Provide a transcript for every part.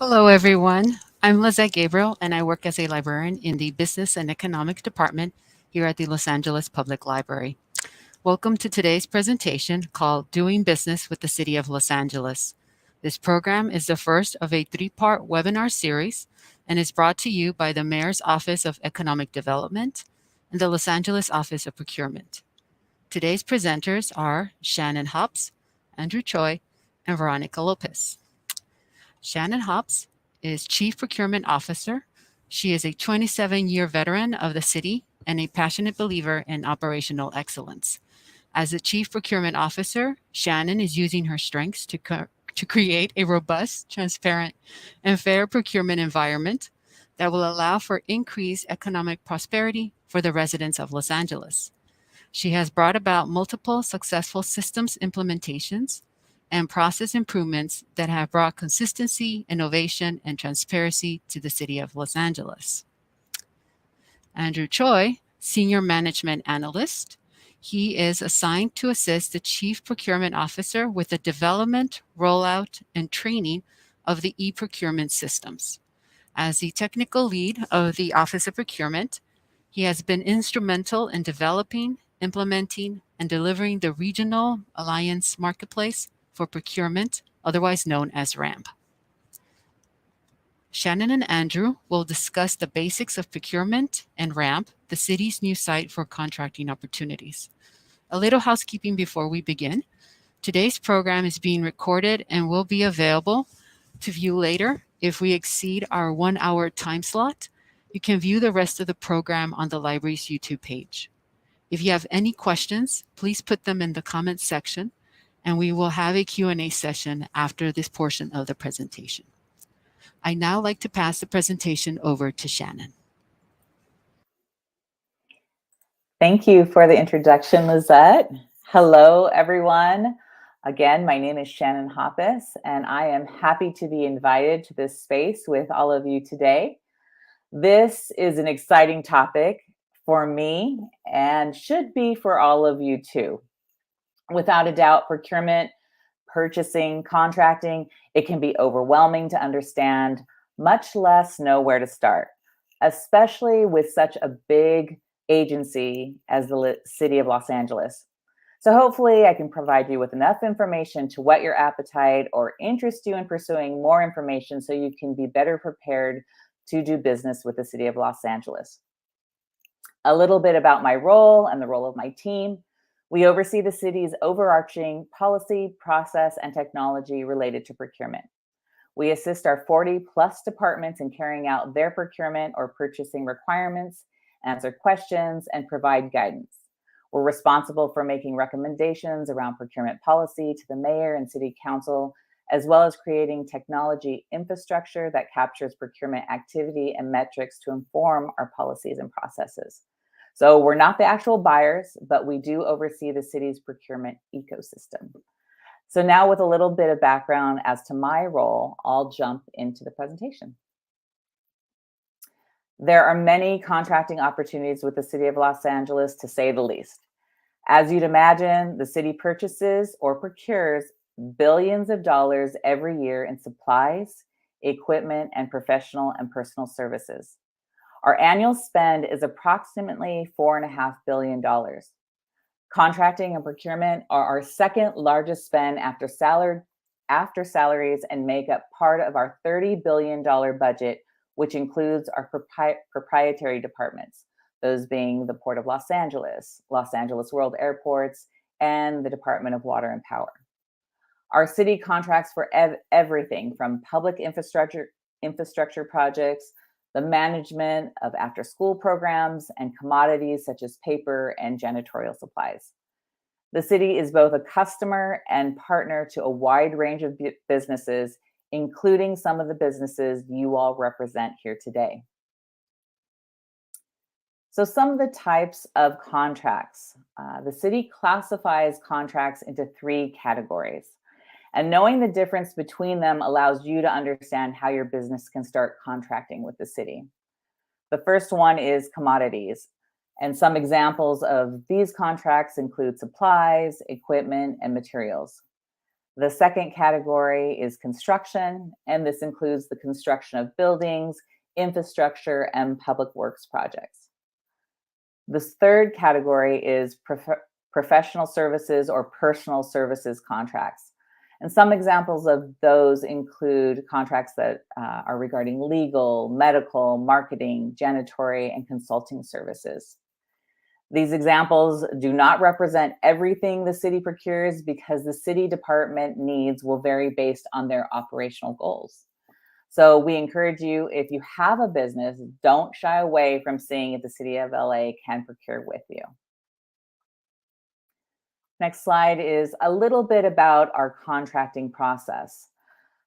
Hello, everyone. I'm Lizette Gabriel, and I work as a librarian in the Business and Economic Department here at the Los Angeles Public Library. Welcome to today's presentation called Doing Business with the City of Los Angeles. This program is the first of a three-part webinar series and is brought to you by the Mayor's Office of Economic Development and the Los Angeles Office of Procurement. Today's presenters are Shannon Hobbs, Andrew Choi, and Veronica Lopez. Shannon Hobbs is Chief Procurement Officer. She is a 27-year veteran of the city and a passionate believer in operational excellence. As the Chief Procurement Officer, Shannon is using her strengths to create a robust, transparent, and fair procurement environment that will allow for increased economic prosperity for the residents of Los Angeles. She has brought about multiple successful systems implementations and process improvements that have brought consistency, innovation, and transparency to the city of Los Angeles. Andrew Choi, Senior Management Analyst. He is assigned to assist the Chief Procurement Officer with the development, rollout, and training of the e-procurement systems. As the technical lead of the Office of Procurement, he has been instrumental in developing, implementing, and delivering the Regional Alliance Marketplace for Procurement, otherwise known as RAMP. Shannon and Andrew will discuss the basics of procurement and RAMP, the city's new site for contracting opportunities. A little housekeeping before we begin. Today's program is being recorded and will be available to view later. If we exceed our 1-hour time slot, you can view the rest of the program on the library's YouTube page. If you have any questions, please put them in the comments section, and we will have a Q&A session after this portion of the presentation. I now like to pass the presentation over to Shannon. Thank you for the introduction, Lizette. Hello, everyone. Again, my name is Shannon Hoppus, and I am happy to be invited to this space with all of you today. This is an exciting topic for me and should be for all of you too. Without a doubt, procurement, purchasing, contracting, it can be overwhelming to understand, much less know where to start, especially with such a big agency as the City of Los Angeles. So hopefully I can provide you with enough information to whet your appetite or interest you in pursuing more information so you can be better prepared to do business with the City of Los Angeles. A little bit about my role and the role of my team. We oversee the city's overarching policy, process, and technology related to procurement. We assist our 40-plus departments in carrying out their procurement or purchasing requirements, answer questions, and provide guidance. We're responsible for making recommendations around procurement policy to the mayor and city council, as well as creating technology infrastructure that captures procurement activity and metrics to inform our policies and processes. So we're not the actual buyers, but we do oversee the city's procurement ecosystem. So now with a little bit of background as to my role, I'll jump into the presentation. There are many contracting opportunities with the City of Los Angeles, to say the least. As you'd imagine, the city purchases or procures billions of dollars every year in supplies, equipment, and professional and personal services. Our annual spend is approximately $4.5 billion. Contracting and procurement are our second largest spend after salaries and make up part of our $30 billion budget, which includes our proprietary departments, those being the Port of Los Angeles World Airports, and the Department of Water and Power. Our city contracts for everything from public infrastructure projects, the management of after-school programs, and commodities such as paper and janitorial supplies. The city is both a customer and partner to a wide range of businesses, including some of the businesses you all represent here today. So some of the types of contracts. The city classifies contracts into 3 categories. And knowing the difference between them allows you to understand how your business can start contracting with the city. The first one is commodities. And some examples of these contracts include supplies, equipment, and materials. The second category is construction, and this includes the construction of buildings, infrastructure, and public works projects. This third category is professional services or personal services contracts. And some examples of those include contracts that are regarding legal, medical, marketing, janitorial, and consulting services. These examples do not represent everything the city procures because the city department needs will vary based on their operational goals. So we encourage you, if you have a business, don't shy away from seeing if the city of LA can procure with you. Next slide is a little bit about our contracting process.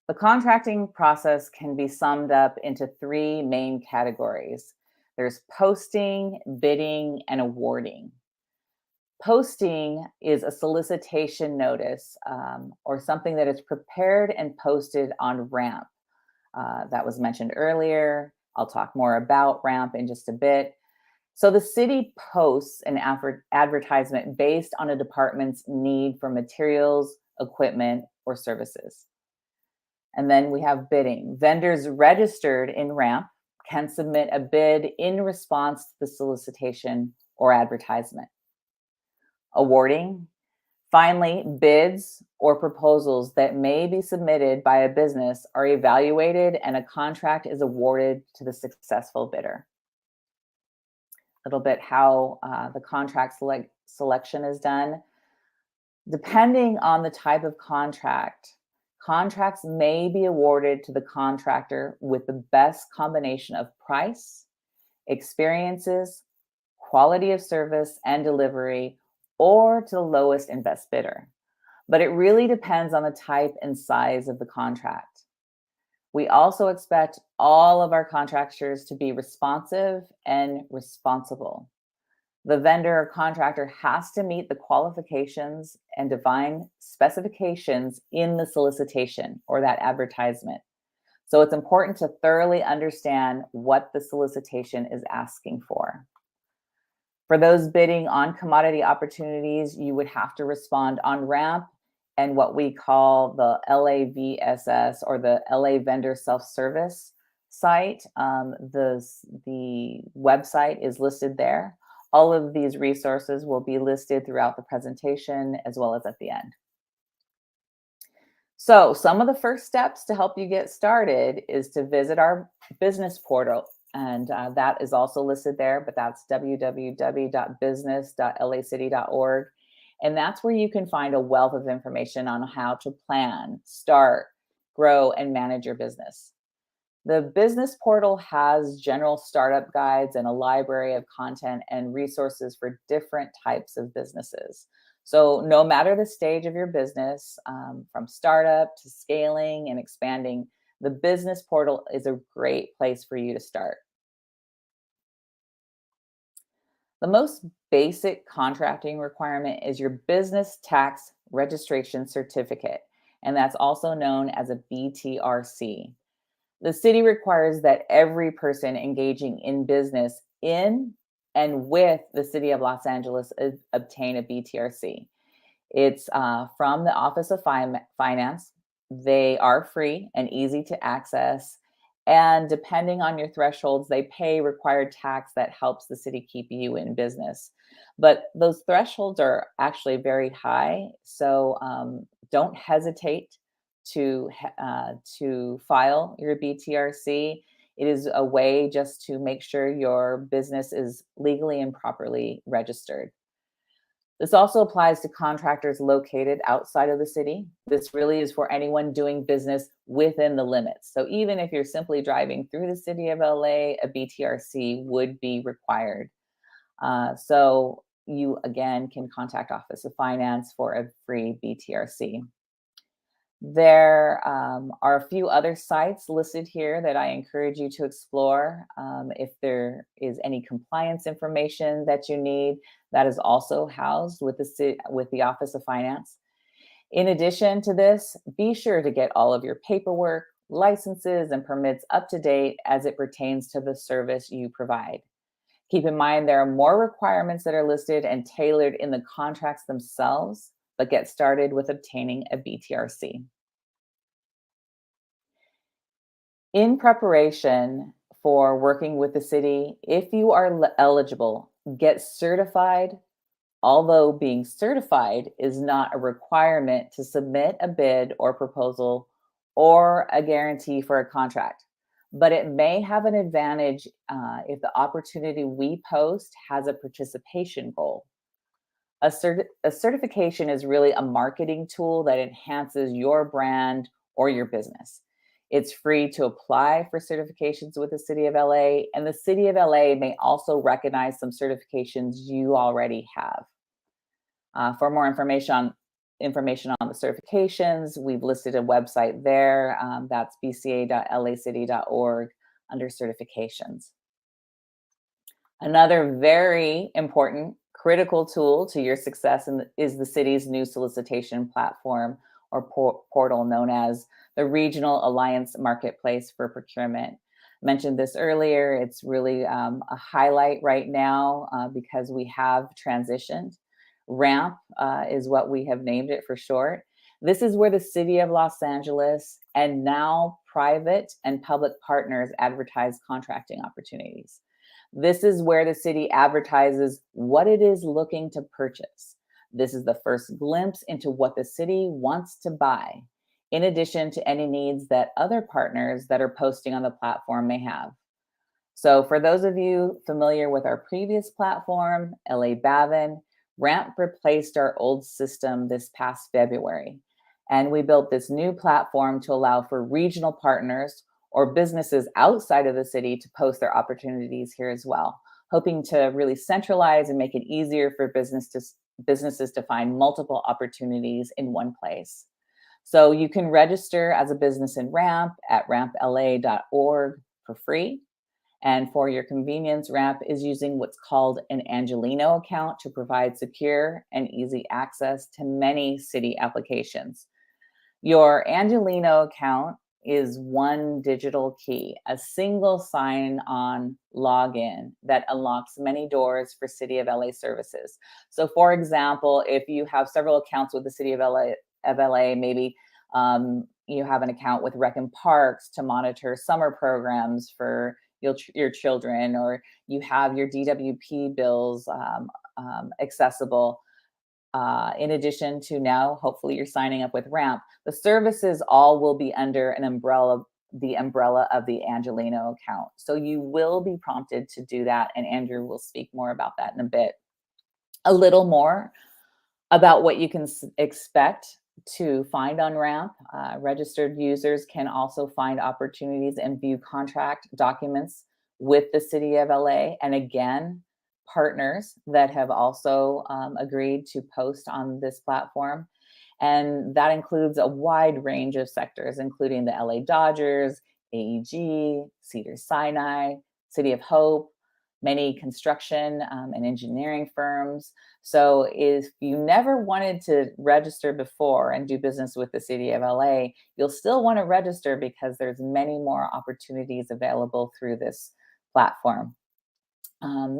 The contracting process can be summed up into three main categories. There's posting, bidding, and awarding. Posting is a solicitation notice or something that is prepared and posted on RAMP. That was mentioned earlier. I'll talk more about RAMP in just a bit. So the city posts an advertisement based on a department's need for materials, equipment, or services. And then we have bidding. Vendors registered in RAMP can submit a bid in response to the solicitation or advertisement. Awarding. Finally, bids or proposals that may be submitted by a business are evaluated and a contract is awarded to the successful bidder. A little bit how the contract selection is done. Depending on the type of contract, contracts may be awarded to the contractor with the best combination of price, experiences, quality of service and delivery, or to the lowest and best bidder. But it really depends on the type and size of the contract. We also expect all of our contractors to be responsive and responsible. The vendor or contractor has to meet the qualifications and define specifications in the solicitation or that advertisement. So it's important to thoroughly understand what the solicitation is asking for. For those bidding on commodity opportunities, you would have to respond on RAMP and what we call the LAVSS or the LA Vendor Self-Service site. The website is listed there. All of these resources will be listed throughout the presentation as well as at the end. So some of the first steps to help you get started is to visit our business portal. And that is also listed there, but that's www.business.lacity.org. And that's where you can find a wealth of information on how to plan, start, grow, and manage your business. The business portal has general startup guides and a library of content and resources for different types of businesses. So no matter the stage of your business, from startup to scaling and expanding, the business portal is a great place for you to start. The most basic contracting requirement is your business tax registration certificate, and that's also known as a BTRC. The city requires that every person engaging in business in and with the city of Los Angeles obtain a BTRC. It's from the Office of Finance. They are free and easy to access. And depending on your thresholds, they pay required tax that helps the city keep you in business. But those thresholds are actually very high. So don't hesitate to file your BTRC. It is a way just to make sure your business is legally and properly registered. This also applies to contractors located outside of the city. This really is for anyone doing business within the limits. So even if you're simply driving through the city of LA, a BTRC would be required. So you, again, can contact Office of Finance for a free BTRC. There are a few other sites listed here that I encourage you to explore. If there is any compliance information that you need, that is also housed with the Office of Finance. In addition to this, be sure to get all of your paperwork, licenses, and permits up to date as it pertains to the service you provide. Keep in mind there are more requirements that are listed and tailored in the contracts themselves. but get started with obtaining a BTRC. In preparation for working with the city, if you are eligible, get certified. Although being certified is not a requirement to submit a bid or proposal or a guarantee for a contract, but it may have an advantage if the opportunity we post has a participation goal. A certification is really a marketing tool that enhances your brand or your business. It's free to apply for certifications with the City of LA, and the City of LA may also recognize some certifications you already have. For more information on the certifications, we've listed a website there. That's bca.lacity.org under certifications. Another very important critical tool to your success is the city's new solicitation platform or portal known as the Regional Alliance Marketplace for Procurement. I mentioned this earlier. It's really a highlight right now because we have transitioned. RAMP is what we have named it for short. This is where the City of Los Angeles and now private and public partners advertise contracting opportunities. This is where the city advertises what it is looking to purchase. This is the first glimpse into what the city wants to buy, in addition to any needs that other partners that are posting on the platform may have. So for those of you familiar with our previous platform, LA Bavin, RAMP replaced our old system this past February. And we built this new platform to allow for regional partners or businesses outside of the city to post their opportunities here as well, hoping to really centralize and make it easier for businesses to find multiple opportunities in one place. So you can register as a business in RAMP at rampla.org for free. And for your convenience, RAMP is using what's called an Angelino account to provide secure and easy access to many city applications. Your Angelino account is one digital key, a single sign-on login that unlocks many doors for City of LA services. So for example, if you have several accounts with the City of LA, maybe you have an account with Rec and Parks to monitor summer programs for your children, or you have your DWP bills accessible. In addition to now, hopefully you're signing up with RAMP. The services all will be under the umbrella of the Angelino account. So you will be prompted to do that, and Andrew will speak more about that in a bit. A little more about what you can expect to find on RAMP. Registered users can also find opportunities and view contract documents with the City of LA. And again, partners that have also agreed to post on this platform. And that includes a wide range of sectors, including the LA Dodgers, AEG, Cedars-Sinai, City of Hope, many construction and engineering firms. So if you never wanted to register before and do business with the City of LA, you'll still want to register because there's many more opportunities available through this platform.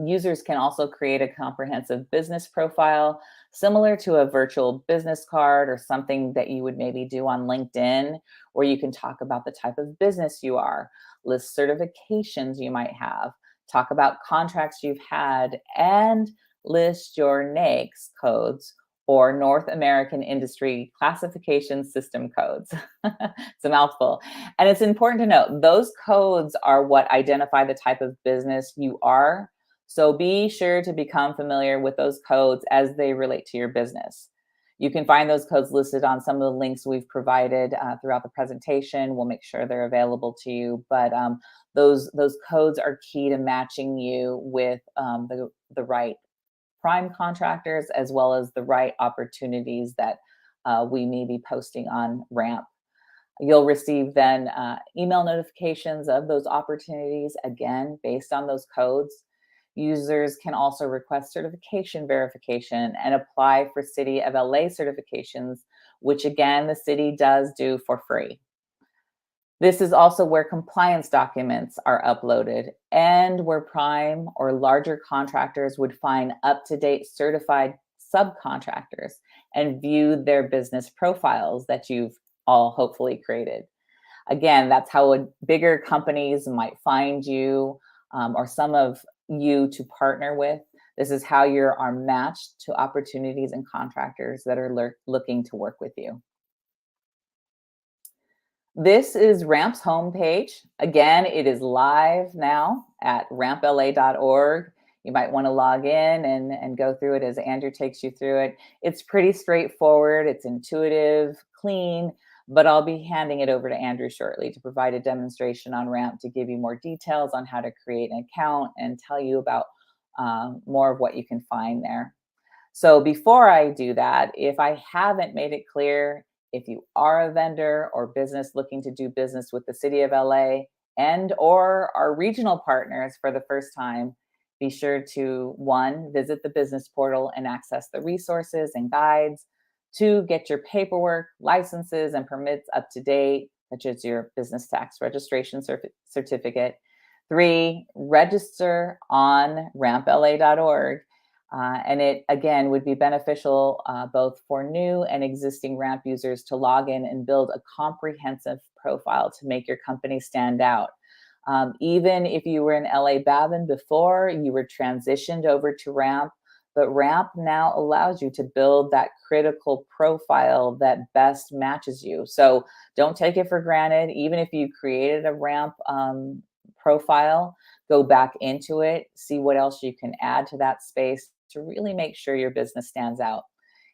Users can also create a comprehensive business profile, similar to a virtual business card or something that you would maybe do on LinkedIn, where you can talk about the type of business you are, list certifications you might have, talk about contracts you've had, and list your NYX codes or North American Industry Classification System codes. It's a mouthful. And it's important to note, those codes are what identify the type of business you are. So be sure to become familiar with those codes as they relate to your business. You can find those codes listed on some of the links we've provided throughout the presentation. We'll make sure they're available to you. But those codes are key to matching you with the right prime contractors, as well as the right opportunities that we may be posting on RAMP. You'll receive then email notifications of those opportunities, again, based on those codes. Users can also request certification verification and apply for City of LA certifications, which again, the city does do for free. This is also where compliance documents are uploaded and where prime or larger contractors would find up-to-date certified subcontractors and view their business profiles that you've all hopefully created. Again, that's how bigger companies might find you, or some of you to partner with. This is how you are matched to opportunities and contractors that are looking to work with you. This is RAMP's homepage. Again, it is live now at rampla.org. You might want to log in and go through it as Andrew takes you through it. It's pretty straightforward. It's intuitive, clean, but I'll be handing it over to Andrew shortly to provide a demonstration on RAMP to give you more details on how to create an account and tell you about more of what you can find there. So before I do that, if I haven't made it clear, if you are a vendor or business looking to do business with the City of LA and or our regional partners for the first time, be sure to, 1, visit the business portal and access the resources and guides. 2, get your paperwork, licenses, and permits up to date, such as your business tax registration certificate. 3, register on rampla.org. And it, again, would be beneficial both for new and existing RAMP users to log in and build a comprehensive profile to make your company stand out. Even if you were in LA Babin before, you were transitioned over to RAMP, but RAMP now allows you to build that critical profile that best matches you. So don't take it for granted. Even if you created a RAMP profile, go back into it, see what else you can add to that space to really make sure your business stands out.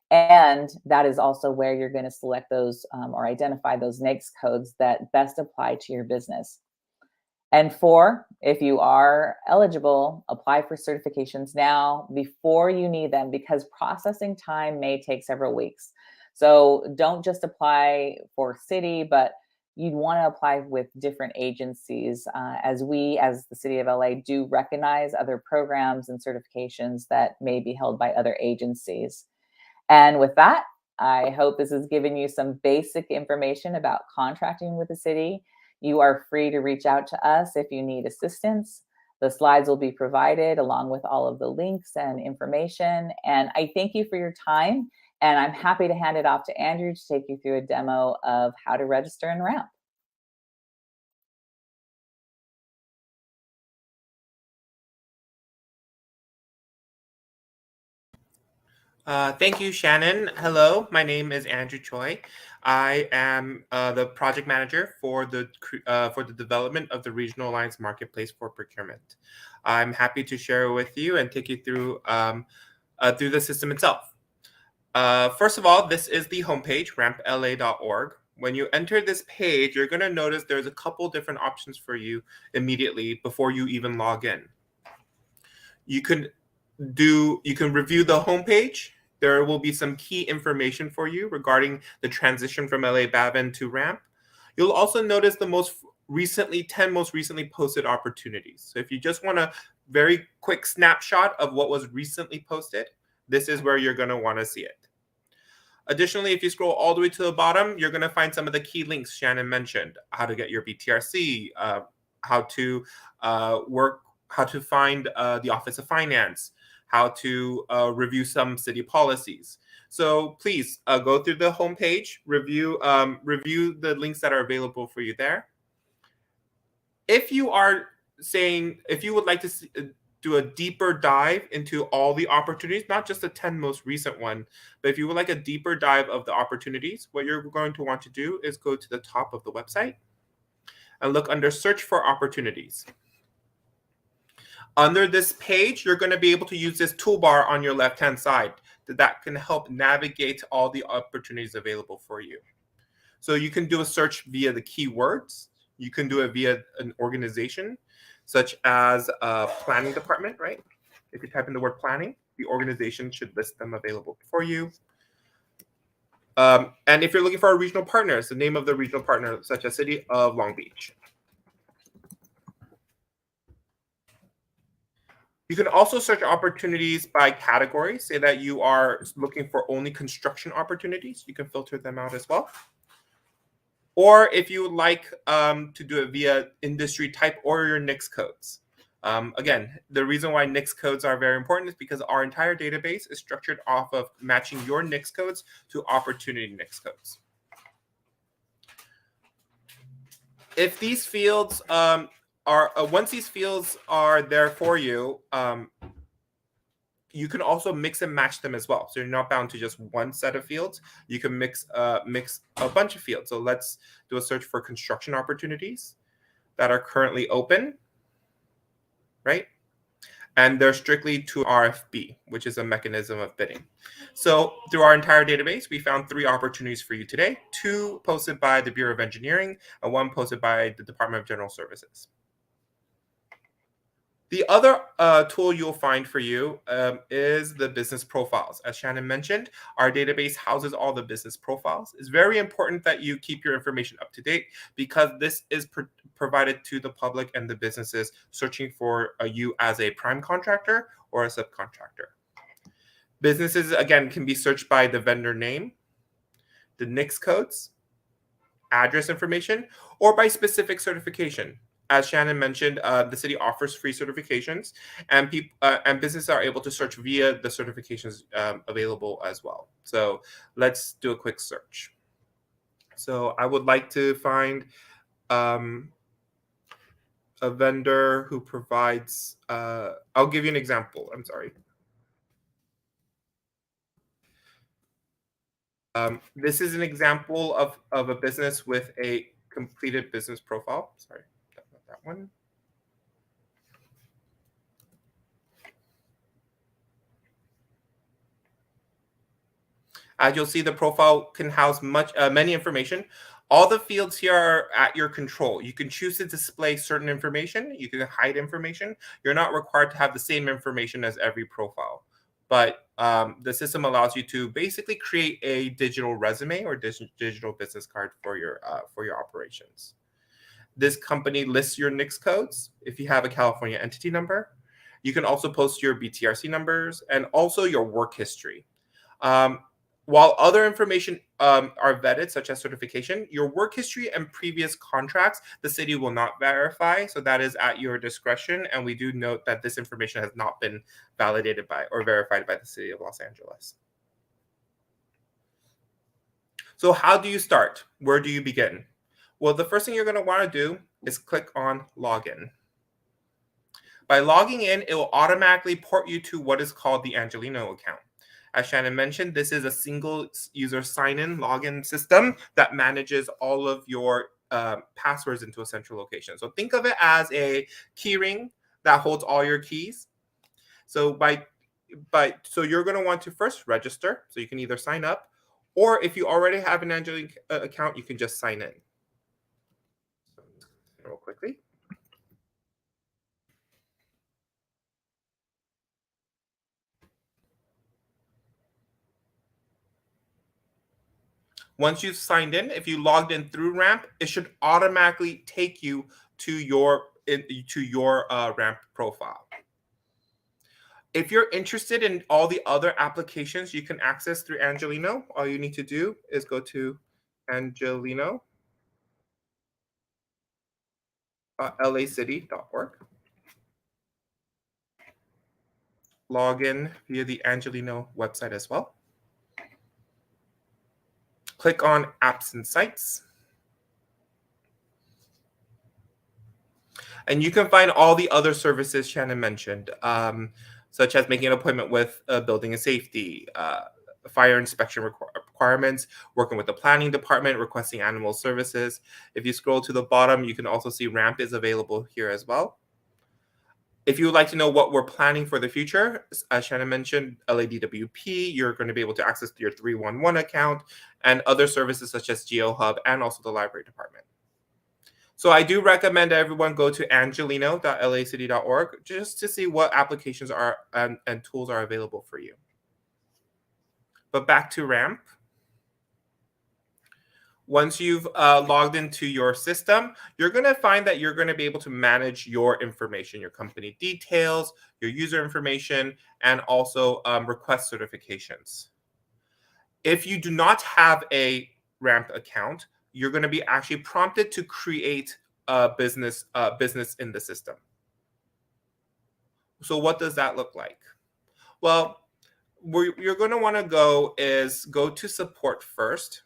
And that is also where you're going to select those or identify those NYX codes that best apply to your business. And 4, if you are eligible, apply for certifications now before you need them, because processing time may take several weeks. So don't just apply for city, but you'd want to apply with different agencies, as we, as the City of LA, do recognize other programs and certifications that may be held by other agencies. And with that, I hope this has given you some basic information about contracting with the city. You are free to reach out to us if you need assistance. The slides will be provided along with all of the links and information. And I thank you for your time. And I'm happy to hand it off to Andrew to take you through a demo of how to register in RAMP. Thank you, Shannon. Hello, my name is Andrew Choi. I am the project manager for the development of the Regional Alliance Marketplace for Procurement. I'm happy to share with you and take you through the system itself. First of all, this is the homepage, rampla.org. When you enter this page, you're going to notice there's a couple different options for you immediately before you even log in. You can review the homepage. There will be some key information for you regarding the transition from LA Babin to RAMP. You'll also notice the 10 most recently posted opportunities. So if you just want a very quick snapshot of what was recently posted, this is where you're going to want to see it. Additionally, if you scroll all the way to the bottom, you're going to find some of the key links Shannon mentioned: how to get your BTRC, how to find the Office of Finance, how to review some city policies. So please go through the homepage, review the links that are available for you there. If you would like to do a deeper dive into all the opportunities, not just the 10 most recent one, but if you would like a deeper dive of the opportunities, what you're going to want to do is go to the top of the website and look under Search for Opportunities. Under this page, you're going to be able to use this toolbar on your left-hand side that can help navigate all the opportunities available for you. So you can do a search via the keywords. You can do it via an organization, such as a planning department, right? If you type in the word planning, the organization should list them available for you. And if you're looking for a regional partner, it's the name of the regional partner, such as City of Long Beach. You can also search opportunities by category. Say that you are looking for only construction opportunities. You can filter them out as well. Or if you would like to do it via industry type or your NYX codes. Again, the reason why NYX codes are very important is because our entire database is structured off of matching your NYX codes to opportunity NYX codes. If these fields once these fields are there for you, you can also mix and match them as well. So you're not bound to just one set of fields. You can mix a bunch of fields. So let's do a search for construction opportunities that are currently open, right? And they're strictly to RFB, which is a mechanism of bidding. So through our entire database, we found 3 opportunities for you today, 2 posted by the Bureau of Engineering and 1 posted by the Department of General Services. The other tool you'll find for you is the business profiles. As Shannon mentioned, our database houses all the business profiles. It's very important that you keep your information up to date because this is provided to the public and the businesses searching for you as a prime contractor or a subcontractor. Businesses, again, can be searched by the vendor name, the NYX codes, address information, or by specific certification. As Shannon mentioned, the city offers free certifications, and businesses are able to search via the certifications available as well. So let's do a quick search. So I would like to find a vendor who provides, I'll give you an example. I'm sorry. This is an example of a business with a completed business profile. Sorry, not that one. As you'll see, the profile can house many information. All the fields here are at your control. You can choose to display certain information. You can hide information. You're not required to have the same information as every profile. But the system allows you to basically create a digital resume or digital business card for your operations. This company lists your NYX codes if you have a California entity number. You can also post your BTRC numbers and also your work history. While other information are vetted, such as certification, your work history and previous contracts, the city will not verify. So that is at your discretion. And we do note that this information has not been validated by or verified by the city of Los Angeles. So how do you start? Where do you begin? Well, the first thing you're going to want to do is click on Login. By logging in, it will automatically port you to what is called the Angelino account. As Shannon mentioned, this is a single user sign-in login system that manages all of your passwords into a central location. So think of it as a key ring that holds all your keys. So so you're going to want to first register. So you can either sign up, or if you already have an Angelino account, you can just sign in. So, real quickly. Once you've signed in, if you logged in through Ramp, it should automatically take you to your Ramp profile. If you're interested in all the other applications you can access through Angelino, all you need to do is go to angelino.lacity.org. Log in via the Angelino website as well. Click on Apps and Sites. And you can find all the other services Shannon mentioned, such as making an appointment with building and safety, fire inspection requirements, working with the planning department, requesting animal services. If you scroll to the bottom, you can also see Ramp is available here as well. If you would like to know what we're planning for the future, as Shannon mentioned, LADWP, you're going to be able to access your 311 account and other services such as GeoHub and also the library department. So I do recommend everyone go to angelino.lacity.org just to see what applications are and tools are available for you. But back to Ramp. Once you've logged into your system, you're going to find that you're going to be able to manage your information, your company details, your user information, and also request certifications. If you do not have a Ramp account, you're going to be actually prompted to create a business in the system. So what does that look like? Well, where you're going to want to go to support first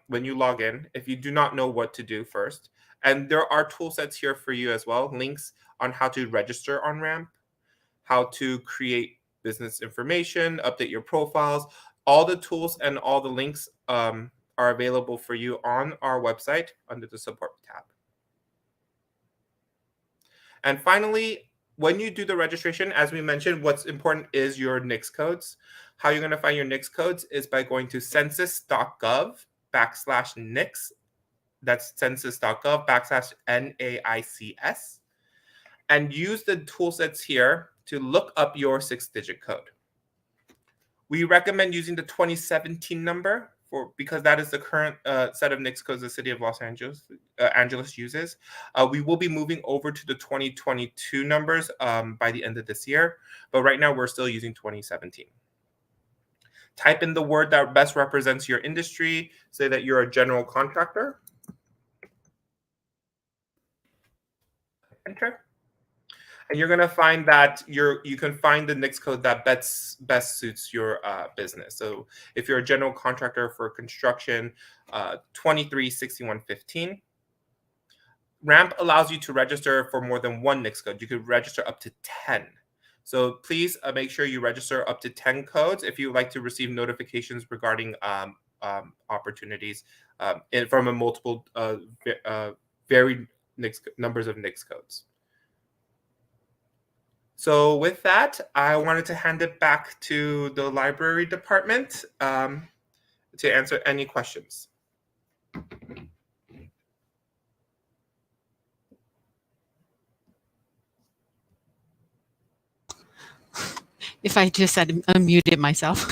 when you log in, if you do not know what to do first. And there are tool sets here for you as well, links on how to register on Ramp, how to create business information, update your profiles. All the tools and all the links are available for you on our website under the support tab. And finally, when you do the registration, as we mentioned, what's important is your NYX codes. How you're going to find your NYX codes is by going to census.gov/NYX. That's census.gov/NAICS. And use the tool sets here to look up your 6-digit code. We recommend using the 2017 number because that is the current set of NYX codes the City of Los Angeles uses. We will be moving over to the 2022 numbers by the end of this year, but right now we're still using 2017. Type in the word that best represents your industry. Say that you're a general contractor. Enter. And you're going to find that you can find the NYX code that best suits your business. So if you're a general contractor for construction, 236115. Ramp allows you to register for more than one NYX code. You could register up to 10. So please make sure you register up to 10 codes if you would like to receive notifications regarding opportunities from a multiple varied numbers of NYX codes. So with that, I wanted to hand it back to the library department to answer any questions. If I just had unmuted myself.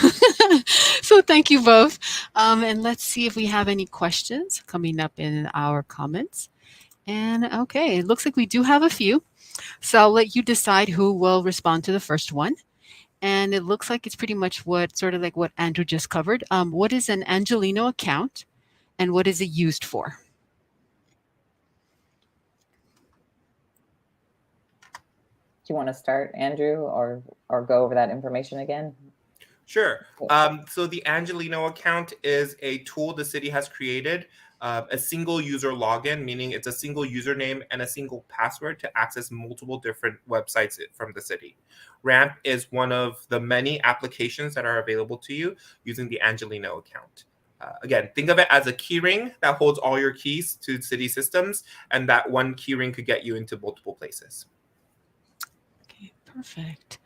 So thank you both. And let's see if we have any questions coming up in our comments. And okay, it looks like we do have a few. So I'll let you decide who will respond to the first one. And it looks like it's pretty much what Andrew just covered. What is an Angelino account and what is it used for? Do you want to start, Andrew, or go over that information again? Sure. So the Angelino account is a tool the city has created, a single user login, meaning it's a single username and a single password to access multiple different websites from the city. Ramp is one of the many applications that are available to you using the Angelino account. Again, think of it as a keyring that holds all your keys to city systems, and that one keyring could get you into multiple places. Okay, perfect.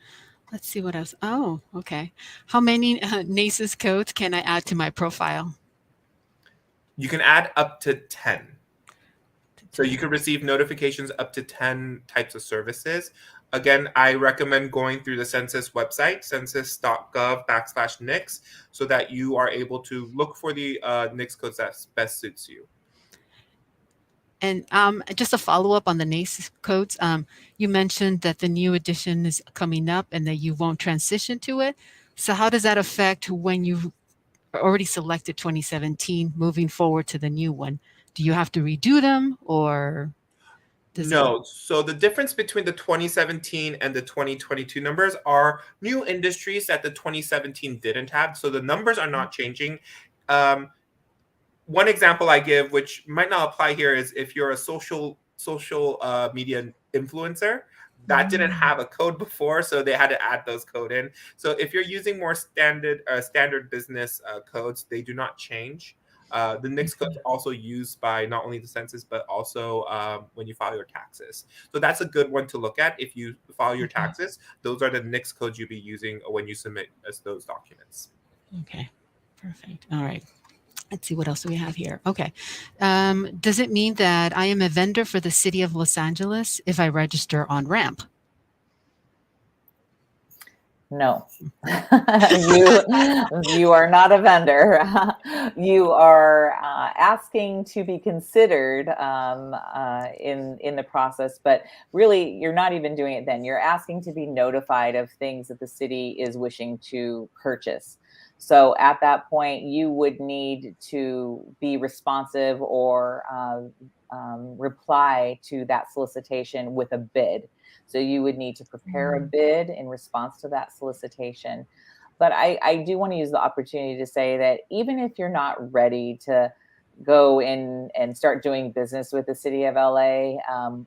Let's see what else. Oh, okay. How many NYX codes can I add to my profile? You can add up to 10. So you can receive notifications up to 10 types of services. Again, I recommend going through the census website, census.gov/NYX, so that you are able to look for the NYX codes that best suits you. And just a follow-up on the NYX codes. You mentioned that the new edition is coming up and that you won't transition to it. So how does that affect when you already selected 2017 moving forward to the new one? Do you have to redo them or? No. So the difference between the 2017 and the 2022 numbers are new industries that the 2017 didn't have. So the numbers are not changing. One example I give, which might not apply here, is if you're a social media influencer, that didn't have a code before, so they had to add those code in. So if you're using more standard business codes, they do not change. The NYX codes are also used by not only the census, but also when you file your taxes. So that's a good one to look at. If you file your taxes, those are the NYX codes you'll be using when you submit those documents. Okay, perfect. All right. Let's see what else do we have here. Okay. Does it mean that I am a vendor for the city of Los Angeles if I register on Ramp? No, you are not a vendor. You are asking to be considered in the process, but really you're not even doing it then. You're asking to be notified of things that the city is wishing to purchase. So at that point, you would need to be responsive or reply to that solicitation with a bid. So you would need to prepare a bid in response to that solicitation. But I do want to use the opportunity to say that even if you're not ready to go in and start doing business with the city of LA,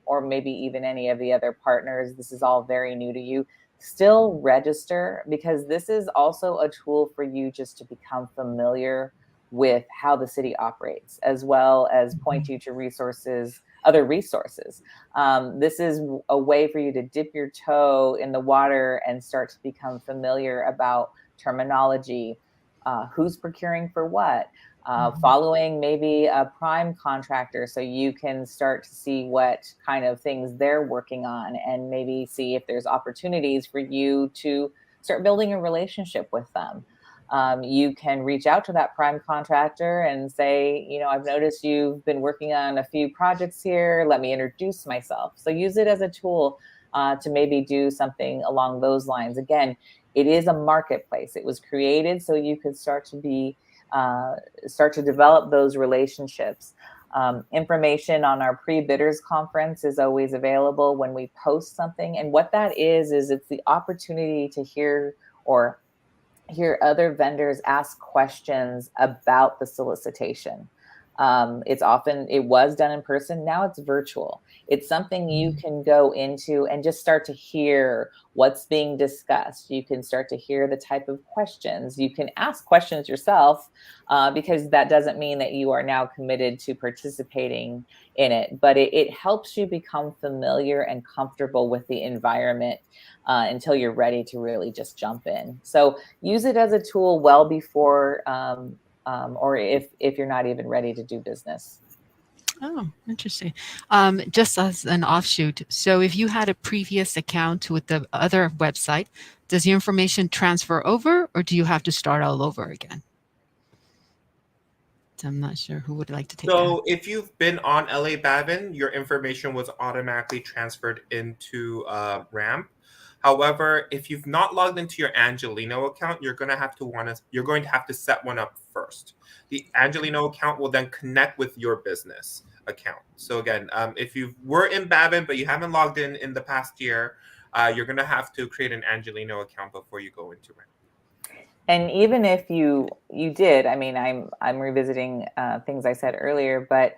or maybe even any of the other partners, this is all very new to you, still register, because this is also a tool for you just to become familiar with how the city operates, as well as point you to resources, other resources. This is a way for you to dip your toe in the water and start to become familiar about terminology, who's procuring for what, following maybe a prime contractor, so you can start to see what kind of things they're working on and maybe see if there's opportunities for you to start building a relationship with them. You can reach out to that prime contractor and say, I've noticed you've been working on a few projects here. Let me introduce myself. So use it as a tool to maybe do something along those lines. Again, it is a marketplace. It was created so you could start to develop those relationships. Information on our pre-bidders conference is always available when we post something. And what that is it's the opportunity to hear other vendors ask questions about the solicitation. It was done in person. Now it's virtual. It's something you can go into and just start to hear what's being discussed. You can start to hear the type of questions. You can ask questions yourself, because that doesn't mean that you are now committed to participating in it, but it helps you become familiar and comfortable with the environment until you're ready to really just jump in. So use it as a tool well before or if you're not even ready to do business. Oh, interesting. Just as an offshoot, so if you had a previous account with the other website, does your information transfer over or do you have to start all over again? So I'm not sure who would like to take that. So if you've been on LA Bavin, your information was automatically transferred into Ramp. However, if you've not logged into your Angelino account, you're going to have to set one up first. The Angelino account will then connect with your business account. So again, if you were in Bavin but you haven't logged in the past year, you're going to have to create an Angelino account before you go into Ramp. And even if you did, I mean, I'm revisiting things I said earlier, but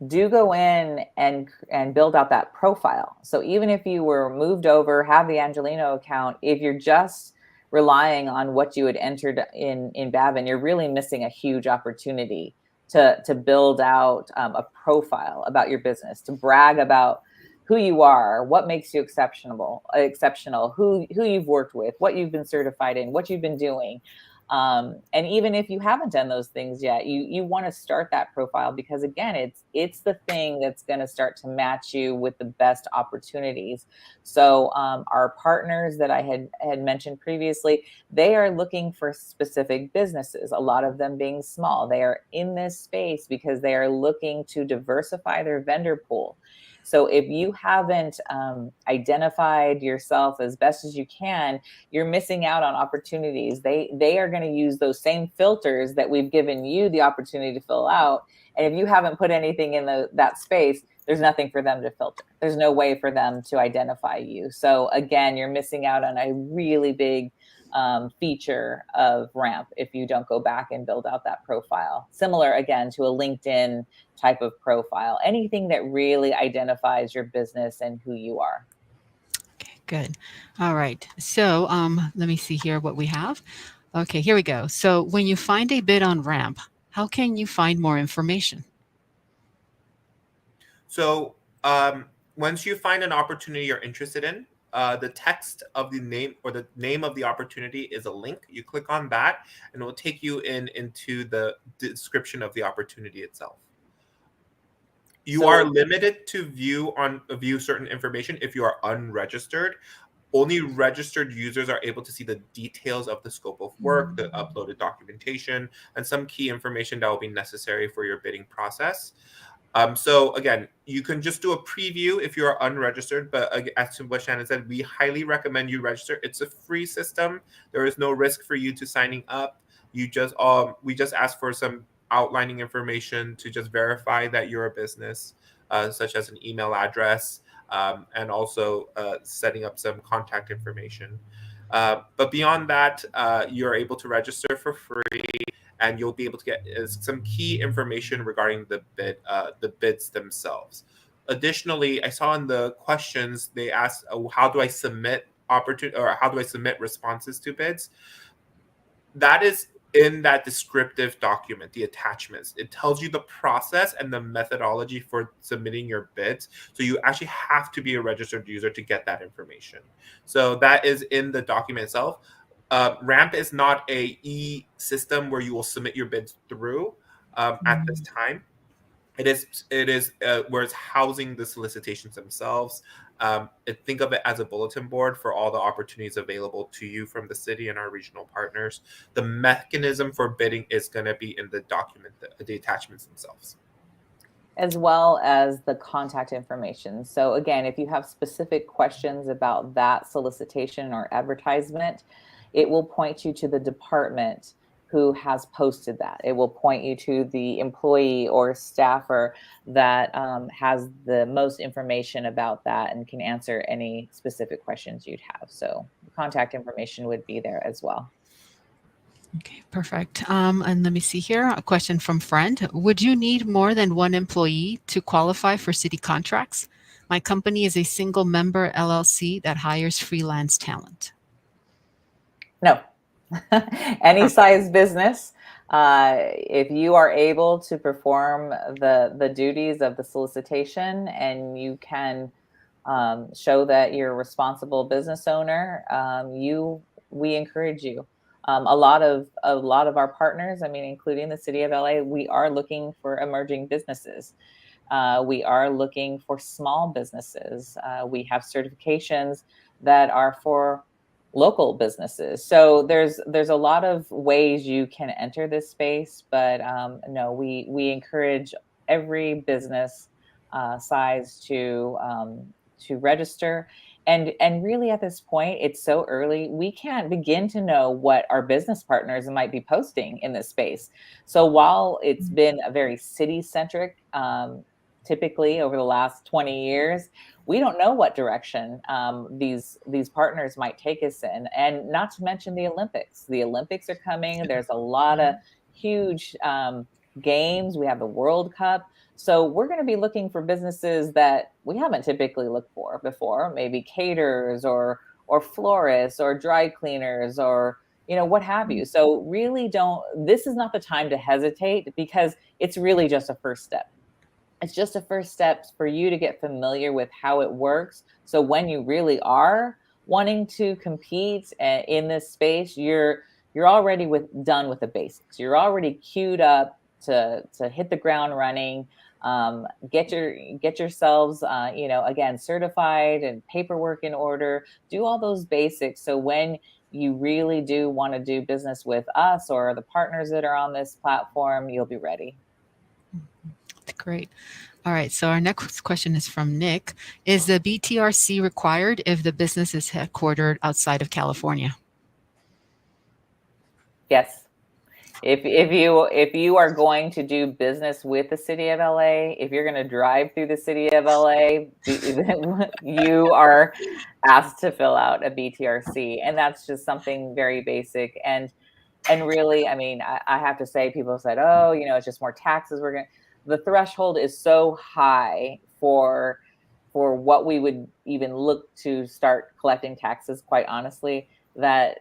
do go in and build out that profile. So even if you were moved over, have the Angelino account, if you're just relying on what you had entered in Bavin, you're really missing a huge opportunity to build out a profile about your business, to brag about who you are, what makes you exceptional, who you've worked with, what you've been certified in, what you've been doing. And even if you haven't done those things yet, you want to start that profile, because again, it's the thing that's going to start to match you with the best opportunities. So our partners that I had mentioned previously, they are looking for specific businesses, a lot of them being small. They are in this space because they are looking to diversify their vendor pool. So if you haven't identified yourself as best as you can, you're missing out on opportunities. They are going to use those same filters that we've given you the opportunity to fill out. And if you haven't put anything in that space, there's nothing for them to filter. There's no way for them to identify you. So again, you're missing out on a really big feature of Ramp if you don't go back and build out that profile. Similar, again, to a LinkedIn type of profile. Anything that really identifies your business and who you are. Okay, good. All right. So let me see here what we have. Okay, here we go. So when you find a bid on Ramp, how can you find more information? So once you find an opportunity you're interested in, the text of the name or the name of the opportunity is a link. You click on that and it will take you into the description of the opportunity itself. You are limited to view certain information if you are unregistered. Only registered users are able to see the details of the scope of work, the uploaded documentation, and some key information that will be necessary for your bidding process. So again, you can just do a preview if you are unregistered, but as to what Shannon said, we highly recommend you register. It's a free system. There is no risk for you to signing up. We just ask for some outlining information to just verify that you're a business, such as an email address, and also setting up some contact information. But beyond that, you're able to register for free, and you'll be able to get some key information regarding the bids themselves. Additionally, I saw in the questions they asked, how do I submit responses to bids? That is in that descriptive document, the attachments. It tells you the process and the methodology for submitting your bids. So you actually have to be a registered user to get that information. So that is in the document itself. Ramp is not a e-system where you will submit your bids through at this time. It is where it's housing the solicitations themselves. Think of it as a bulletin board for all the opportunities available to you from the city and our regional partners. The mechanism for bidding is going to be in the document, the attachments themselves, as well as the contact information. So again, if you have specific questions about that solicitation or advertisement, it will point you to the department who has posted that. It will point you to the employee or staffer that has the most information about that and can answer any specific questions you'd have. So contact information would be there as well. Okay, perfect. And let me see here. A question from friend. Would you need more than one employee to qualify for city contracts? My company is a single member LLC that hires freelance talent. No. Any size business, if you are able to perform the duties of the solicitation and you can show that you're a responsible business owner, we encourage you. A lot of our partners, I mean, including the city of LA, we are looking for emerging businesses. We are looking for small businesses. We have certifications that are for local businesses. So there's a lot of ways you can enter this space, but no, we encourage every business size to register. And really at this point, it's so early, we can't begin to know what our business partners might be posting in this space. So while it's been a very city-centric, typically over the last 20 years, we don't know what direction these partners might take us in. And not to mention the Olympics. The Olympics are coming. There's a lot of huge games. We have the World Cup. So we're going to be looking for businesses that we haven't typically looked for before, maybe caterers or florists or dry cleaners or what have you. So really this is not the time to hesitate, because it's really just a first step. It's just a first step for you to get familiar with how it works. So when you really are wanting to compete in this space, you're already done with the basics. You're already queued up to hit the ground running. Get yourselves, again, certified and paperwork in order. Do all those basics. So when you really do want to do business with us or the partners that are on this platform, you'll be ready. Great. All right. So our next question is from Nick. Is the BTRC required if the business is headquartered outside of California? Yes. If you are going to do business with the city of LA, if you're going to drive through the city of LA, you are asked to fill out a BTRC, and that's just something very basic. And really, I mean, I have to say, people said, oh, it's just more taxes. The threshold is so high for what we would even look to start collecting taxes, quite honestly, that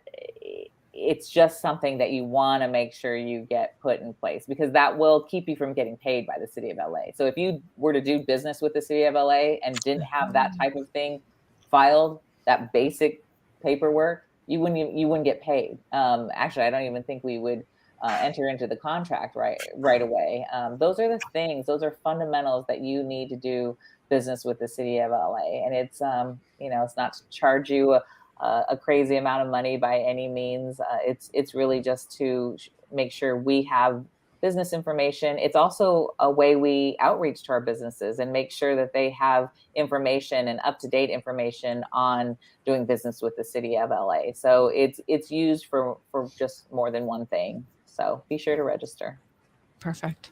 it's just something that you want to make sure you get put in place, because that will keep you from getting paid by the city of LA. So if you were to do business with the city of LA and didn't have that type of thing filed, that basic paperwork, you wouldn't get paid. Actually, I don't even think we would enter into the contract right away. Those are the things, those are fundamentals that you need to do business with the city of LA. And it's, it's not to charge you a crazy amount of money by any means. It's really just to make sure we have business information. It's also a way we outreach to our businesses and make sure that they have information and up-to-date information on doing business with the city of LA. So it's used for just more than one thing. So be sure to register. Perfect.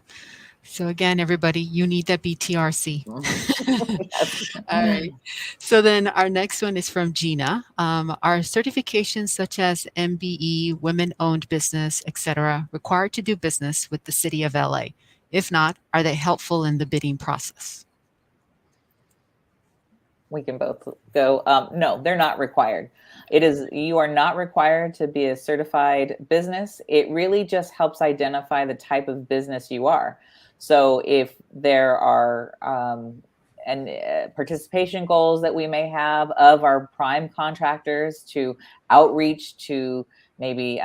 So again, everybody, you need that BTRC. Yes. All right. So then our next one is from Gina. Are certifications such as MBE, women-owned business, etc., required to do business with the city of LA? If not, are they helpful in the bidding process? We can both go. No, they're not required. You are not required to be a certified business. It really just helps identify the type of business you are. So if there are participation goals that we may have of our prime contractors to outreach to maybe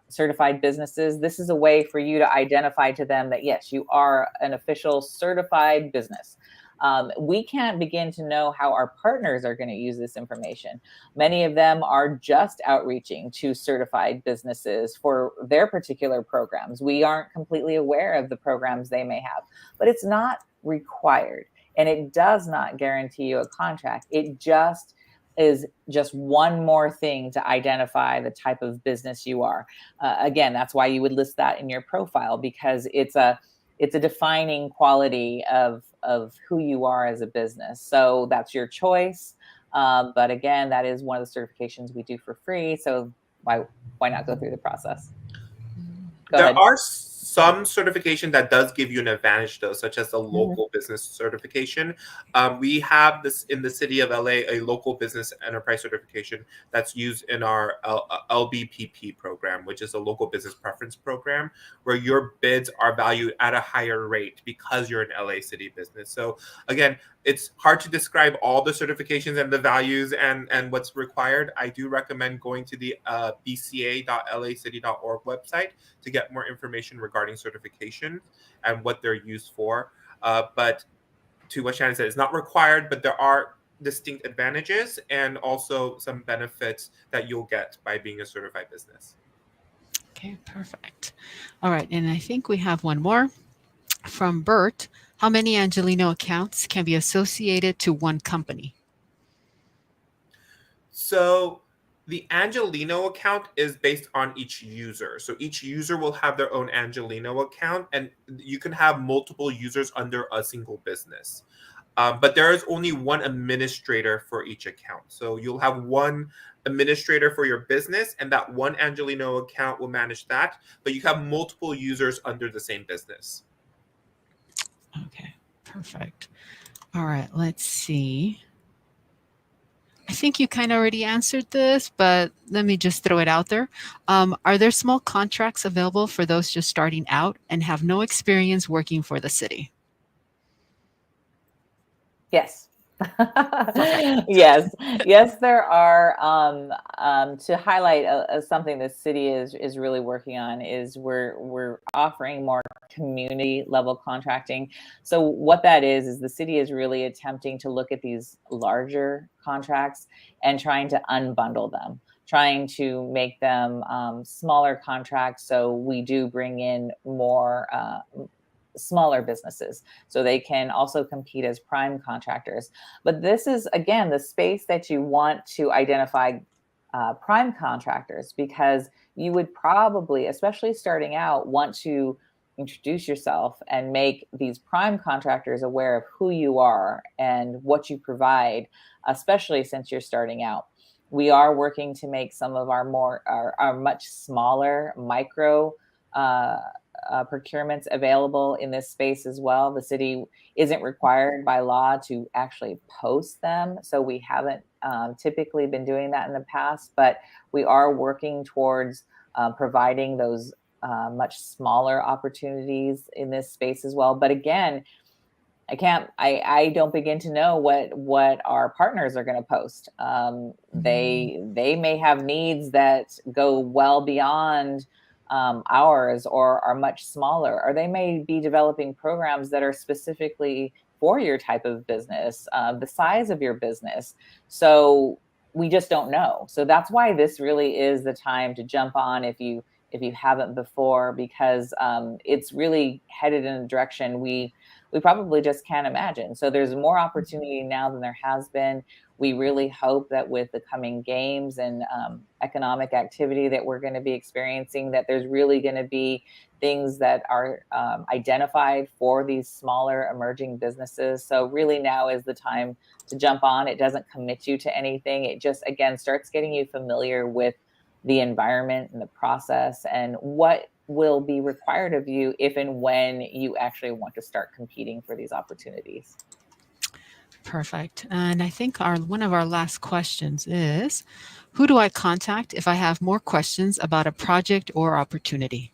certified businesses, this is a way for you to identify to them that yes, you are an official certified business. We can't begin to know how our partners are going to use this information. Many of them are just outreaching to certified businesses for their particular programs. We aren't completely aware of the programs they may have, but it's not required. And it does not guarantee you a contract. It just is just one more thing to identify the type of business you are. Again, that's why you would list that in your profile, because it's a defining quality of who you are as a business. So that's your choice. But again, that is one of the certifications we do for free. So why not go through the process? Go There ahead. are some certification that does give you an advantage, though, such as the local business certification. We have this in the city of LA, a local business enterprise certification that's used in our LBPP program, which is a local business preference program, where your bids are valued at a higher rate because you're an LA city business. So again, it's hard to describe all the certifications and the values and what's required. I do recommend going to the bca.lacity.org website to get more information regarding certification and what they're used for. But to what Shannon said, it's not required, but there are distinct advantages and also some benefits that you'll get by being a certified business. Okay, perfect. All right, and I think we have one more from Bert. How many Angelino accounts can be associated to one company? So the Angelino account is based on each user. So each user will have their own Angelino account, and you can have multiple users under a single business. But there is only one administrator for each account. So you'll have one administrator for your business, and that one Angelino account will manage that. But you have multiple users under the same business. Okay, perfect. All right, let's see. I think you kind of already answered this, but let me just throw it out there. Are there small contracts available for those just starting out and have no experience working for the city? Yes. Yes, there are. To highlight something the city is really working on is we're offering more community level contracting. So what that is the city is really attempting to look at these larger contracts and trying to unbundle them, trying to make them smaller contracts. So we do bring in more smaller businesses so they can also compete as prime contractors. But this is, again, the space that you want to identify prime contractors, because you would probably, especially starting out, want to introduce yourself and make these prime contractors aware of who you are and what you provide, especially since you're starting out. We are working to make some of our much smaller micro procurements available in this space as well. The city isn't required by law to actually post them, so we haven't typically been doing that in the past, but we are working towards providing those much smaller opportunities in this space as well. But again, I don't begin to know what our partners are going to post. They may have needs that go well beyond ours or are much smaller, or they may be developing programs that are specifically for your type of business, the size of your business. So we just don't know. So that's why this really is the time to jump on if you haven't before, because it's really headed in a direction we probably just can't imagine. So there's more opportunity now than there has been. we really hope that with the coming games and economic activity that we're going to be experiencing, that there's really going to be things that are identified for these smaller emerging businesses. So really now is the time to jump on. It doesn't commit you to anything. It just, again, starts getting you familiar with the environment and the process and what will be required of you if and when you actually want to start competing for these opportunities. Perfect. And I think one of our last questions is, who do I contact if I have more questions about a project or opportunity?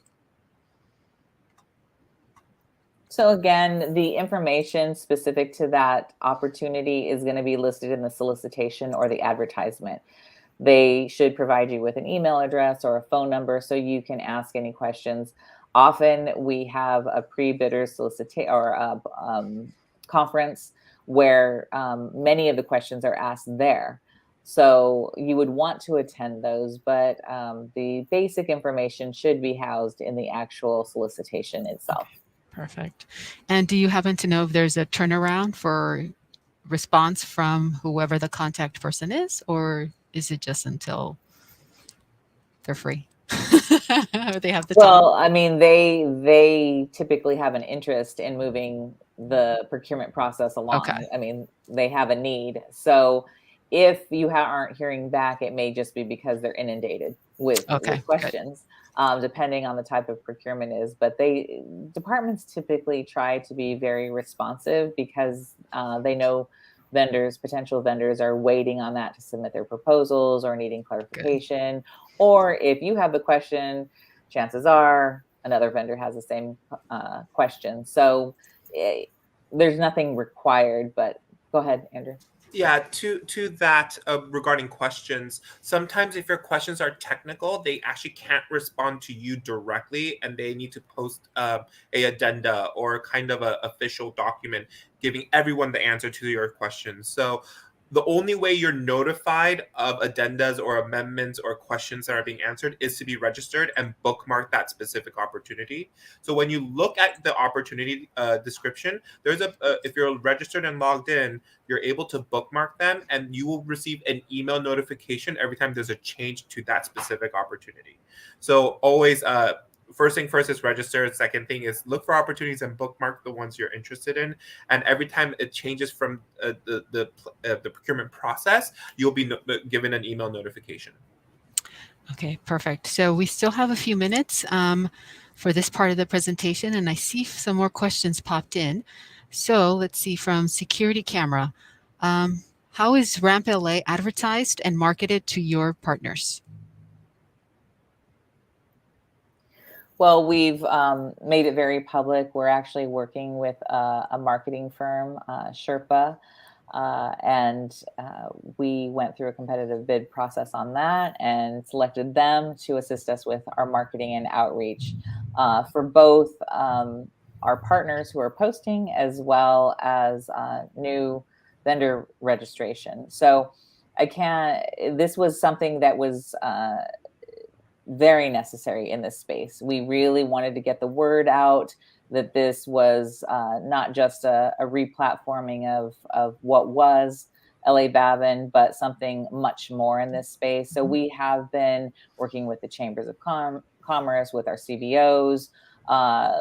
So again, the information specific to that opportunity is going to be listed in the solicitation or the advertisement. They should provide you with an email address or a phone number so you can ask any questions. Often we have a pre-bidder solicitation or a conference where many of the questions are asked there. So you would want to attend those, but the basic information should be housed in the actual solicitation itself. Okay, perfect. And do you happen to know if there's a turnaround for response from whoever the contact person is, or is it just until they're free? Or they have the time? Well, I mean, they typically have an interest in moving the procurement process along. Okay. I mean, they have a need. So if you aren't hearing back, it may just be because they're inundated with Okay, good. questions, depending on the type of procurement is. But departments typically try to be very responsive because they know potential vendors are waiting on that to submit their proposals or needing clarification. Or if you have the question, chances are another vendor has the same question. So there's nothing required, but go ahead, Andrew. Yeah, to that regarding questions, sometimes if your questions are technical, they actually can't respond to you directly, and they need to post a addenda or kind of an official document giving everyone the answer to your questions. So the only way you're notified of addendas or amendments or questions that are being answered is to be registered and bookmark that specific opportunity. So when you look at the opportunity description, there's if you're registered and logged in, you're able to bookmark them, and you will receive an email notification every time there's a change to that specific opportunity. So always, first thing first is register. Second thing is look for opportunities and bookmark the ones you're interested in. And every time it changes from the procurement process, you'll be given an email notification. Okay, perfect. So we still have a few minutes for this part of the presentation, and I see some more questions popped in. So let's see, from Security Camera. How is Ramp LA advertised and marketed to your partners? Well, we've made it very public. We're actually working with a marketing firm, Sherpa, and we went through a competitive bid process on that and selected them to assist us with our marketing and outreach for both our partners who are posting as well as new vendor registration. So this was something that was very necessary in this space. We really wanted to get the word out that this was not just a replatforming of what was LA Babin, but something much more in this space. So we have been working with the chambers of commerce, with our CBOs.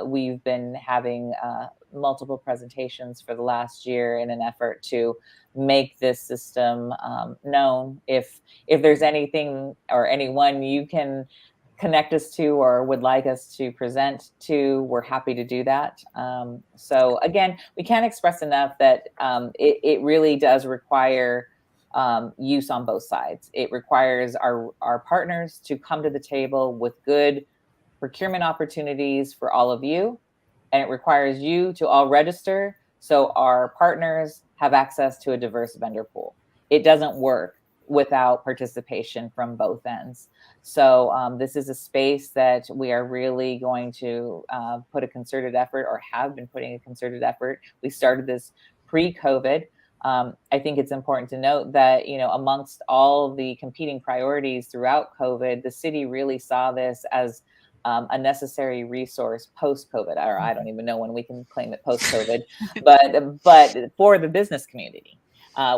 We've been having multiple presentations for the last year in an effort to make this system known. If there's anything or anyone you can connect us to or would like us to present to, we're happy to do that. So again, we can't express enough that it really does require use on both sides. It requires our partners to come to the table with good procurement opportunities for all of you, and it requires you to all register so our partners have access to a diverse vendor pool. It doesn't work without participation from both ends. So this is a space that we are really going to put a concerted effort, or have been putting a concerted effort. We started this pre-COVID. I think it's important to note that, amongst all the competing priorities throughout COVID, the city really saw this as a necessary resource post-COVID, or I don't even know when we can claim it post-COVID, but for the business community.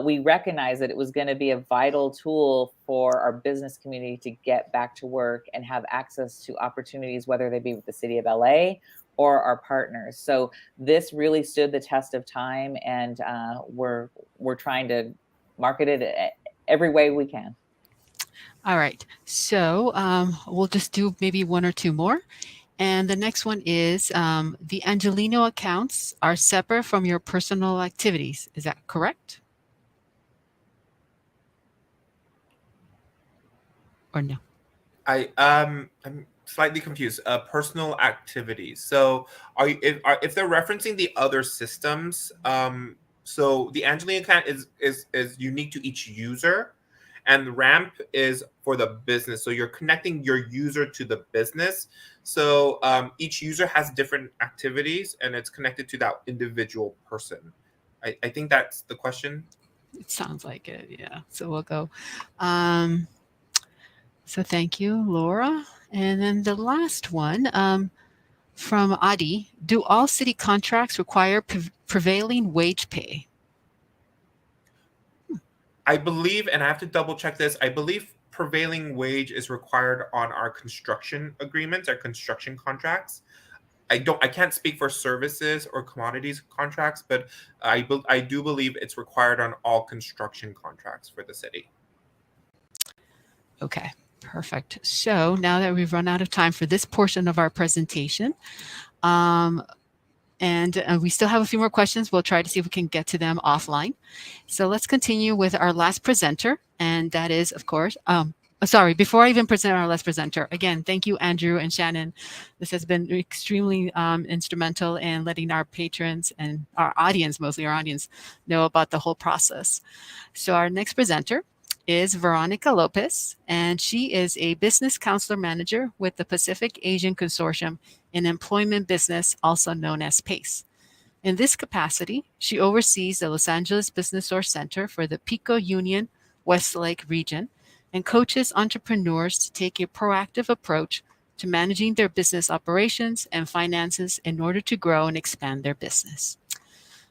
we recognized that it was going to be a vital tool for our business community to get back to work and have access to opportunities, whether they be with the city of LA or our partners. So this really stood the test of time, and we're trying to market it every way we can. All right. So we'll just do maybe one or two more. And the next one is the Angelino accounts are separate from your personal activities. Is that correct? Or no? I'm slightly confused. Personal activities. So if they're referencing the other systems, so the Angelino account is unique to each user, and the ramp is for the business. So you're connecting your user to the business. So each user has different activities, and it's connected to that individual person. I think that's the question. It sounds like it. Yeah. So we'll go. Um, so thank you, Laura. And then the last one from Adi. Do all city contracts require prevailing wage pay? I believe, and I have to double check this, I believe prevailing wage is required on our construction agreements, our construction contracts. I can't speak for services or commodities contracts, but I do believe it's required on all construction contracts for the city. Okay, perfect. So now that we've run out of time for this portion of our presentation, and we still have a few more questions. We'll try to see if we can get to them offline. So let's continue with our last presenter, and that is, of course, sorry, before I even present our last presenter, again, thank you, Andrew and Shannon. This has been extremely instrumental in letting our patrons and our audience, mostly our audience, know about the whole process. So our next presenter is Veronica Lopez, and she is a business counselor manager with the Pacific Asian Consortium in Employment Business, also known as PACE. In this capacity, she oversees the Los Angeles Business Source Center for the Pico Union Westlake region and coaches entrepreneurs to take a proactive approach to managing their business operations and finances in order to grow and expand their business.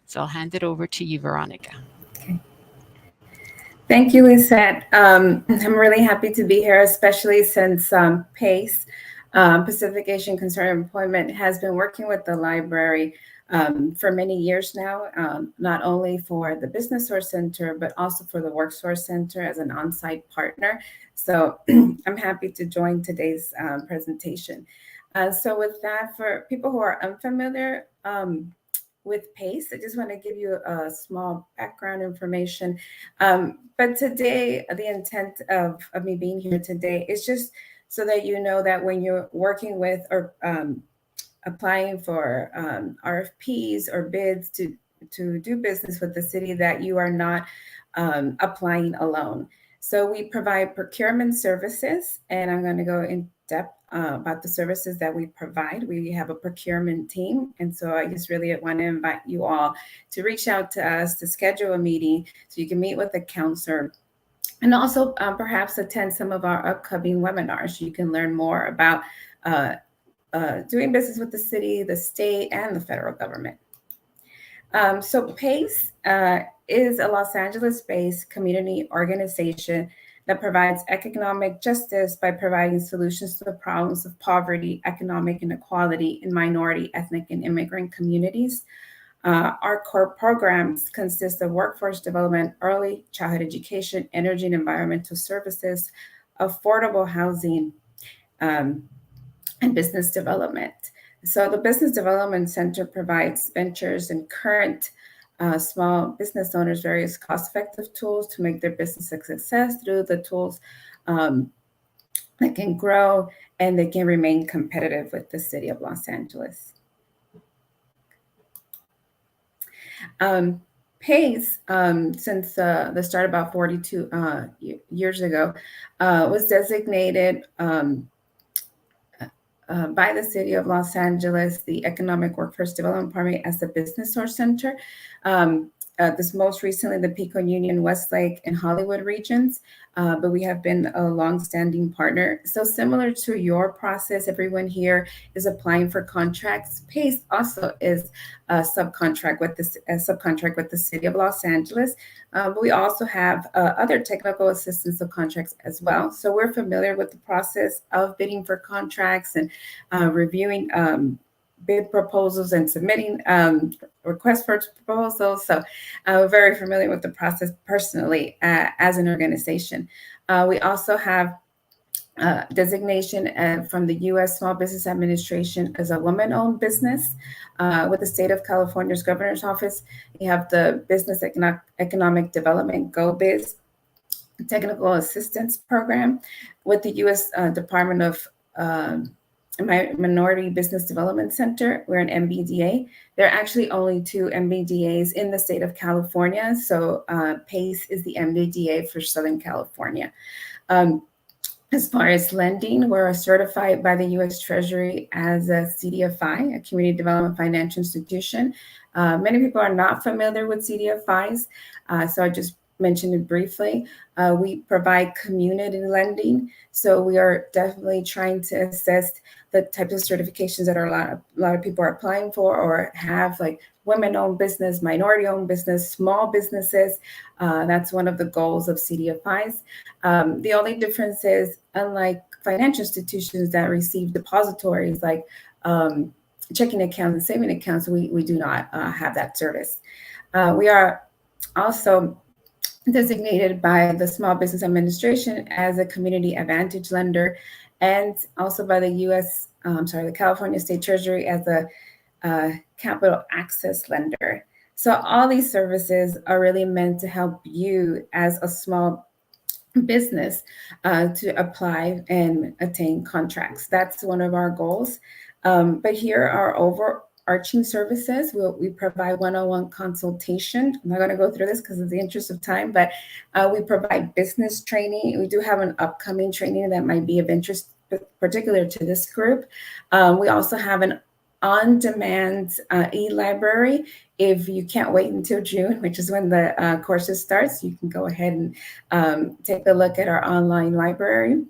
So I'll hand it over to you, Veronica. Okay. Thank you, Lisette. I'm really happy to be here, especially since PACE, Pacific Asian Consortium Employment, has been working with the library for many years now, not only for the Business Source Center, but also for the Work Source Center as an on-site partner. So I'm happy to join today's presentation. So with that, for people who are unfamiliar with PACE, I just want to give you a small background information. But today, the intent of me being here today is just so that you know that when you're working with or applying for RFPs or bids to do business with the city, that you are not applying alone. So we provide procurement services, and I'm going to go in depth about the services that we provide. We have a procurement team, and so I just really want to invite you all to reach out to us to schedule a meeting so you can meet with a counselor, and also perhaps attend some of our upcoming webinars so you can learn more about doing business with the city, the state, and the federal government. So PACE is a Los Angeles-based community organization that provides economic justice by providing solutions to the problems of poverty, economic inequality in minority, ethnic, and immigrant communities. Our core programs consist of workforce development, early childhood education, energy and environmental services, affordable housing, and business development. So the Business Development Center provides ventures and current small business owners various cost-effective tools to make their business a success through the tools that can grow and they can remain competitive with the city of Los Angeles. PACE, since the start about 42 years ago, was designated by the city of Los Angeles, the Economic Workforce Development Department, as the Business Source Center. this most recently the Pico Union, Westlake, and Hollywood regions, but we have been a long-standing partner. So similar to your process, everyone here is applying for contracts. PACE also is a subcontract with the City of Los Angeles, but we also have other technical assistance subcontracts as well. So we're familiar with the process of bidding for contracts and reviewing bid proposals and submitting requests for proposals. So we're very familiar with the process personally as an organization. We also have designation from the U.S. Small Business Administration as a woman-owned business with the State of California's Governor's Office. We have the Business Economic Development GoBiz Technical Assistance Program with the U.S. Department of Minority Business Development Center. We're an MBDA. There are actually only 2 MBDAs in the state of California. So PACE is the MBDA for Southern California. As far as lending, we're certified by the U.S. Treasury as a CDFI, a Community Development Financial Institution. Many people are not familiar with CDFIs, so I just mentioned it briefly. We provide community lending, so we are definitely trying to assess the types of certifications that a lot of people are applying for or have, like women-owned business, minority-owned business, small businesses. That's one of the goals of CDFIs. The only difference is, unlike financial institutions that receive depositories like checking accounts and saving accounts, we do not have that service. We are also designated by the Small Business Administration as a community advantage lender, and also by the California State Treasury as a capital access lender. So all these services are really meant to help you as a small business to apply and attain contracts. That's one of our goals. But here are overarching services. We provide one-on-one consultation. I'm not going to go through this because of the interest of time, but we provide business training. We do have an upcoming training that might be of interest, particular to this group. We also have an on-demand e-library. If you can't wait until June, which is when the courses starts, you can go ahead and take a look at our online library.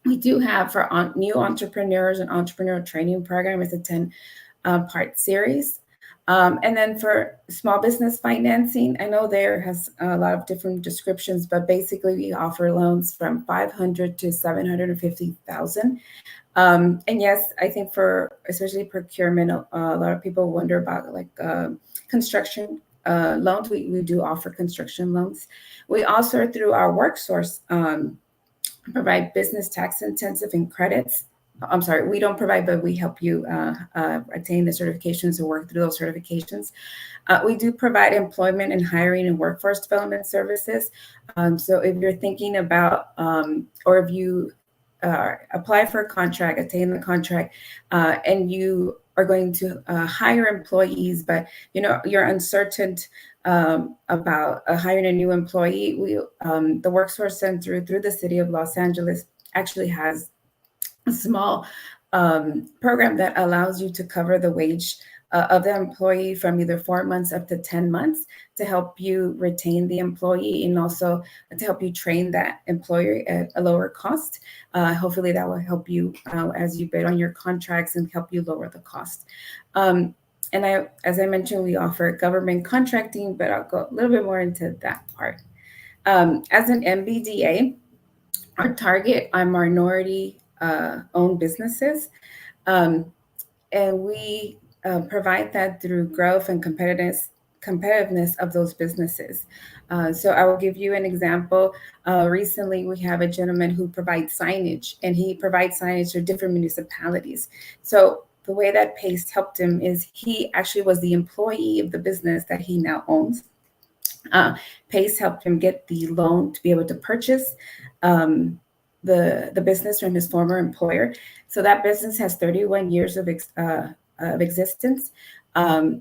We do have for new entrepreneurs an entrepreneurial training program. It's a 10-part series. And then for small business financing, I know there has a lot of different descriptions, but basically we offer loans from $500,000 to $750,000. And yes, I think for especially procurement, a lot of people wonder about like construction loans. We do offer construction loans. We also, through our WorkSource, provide business tax intensive and credits. I'm sorry, we don't provide, but we help you attain the certifications and work through those certifications. We do provide employment and hiring and workforce development services. So if you're thinking about, or if you apply for a contract, attain the contract, and you are going to hire employees, but you're uncertain about hiring a new employee, the WorkSource Center through the City of Los Angeles actually has a small program that allows you to cover the wage of the employee from either 4 months up to 10 months to help you retain the employee and also to help you train that employer at a lower cost. Hopefully that will help you as you bid on your contracts and help you lower the cost. And as I mentioned, we offer government contracting, but I'll go a little bit more into that part. As an MBDA, our target are minority owned businesses. And we provide that through growth and competitiveness of those businesses. So I will give you an example. Recently, we have a gentleman who provides signage, and he provides signage to different municipalities. So the way that PACE helped him is he actually was the employee of the business that he now owns. PACE helped him get the loan to be able to purchase the business from his former employer. So that business has 31 years of existence.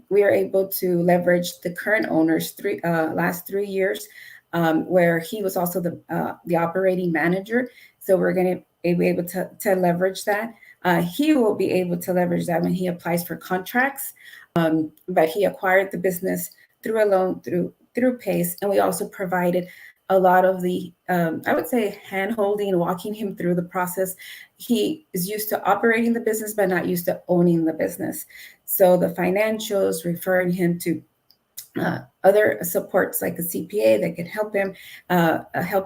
We are able to leverage the current owner's last 3 years, where he was also the operating manager. So we're going to be able to leverage that. He will be able to leverage that when he applies for contracts. But he acquired the business through a loan through PACE, and we also provided a lot of the, I would say, hand-holding, walking him through the process. He is used to operating the business, but not used to owning the business. So the financials, referring him to other supports like a CPA that can help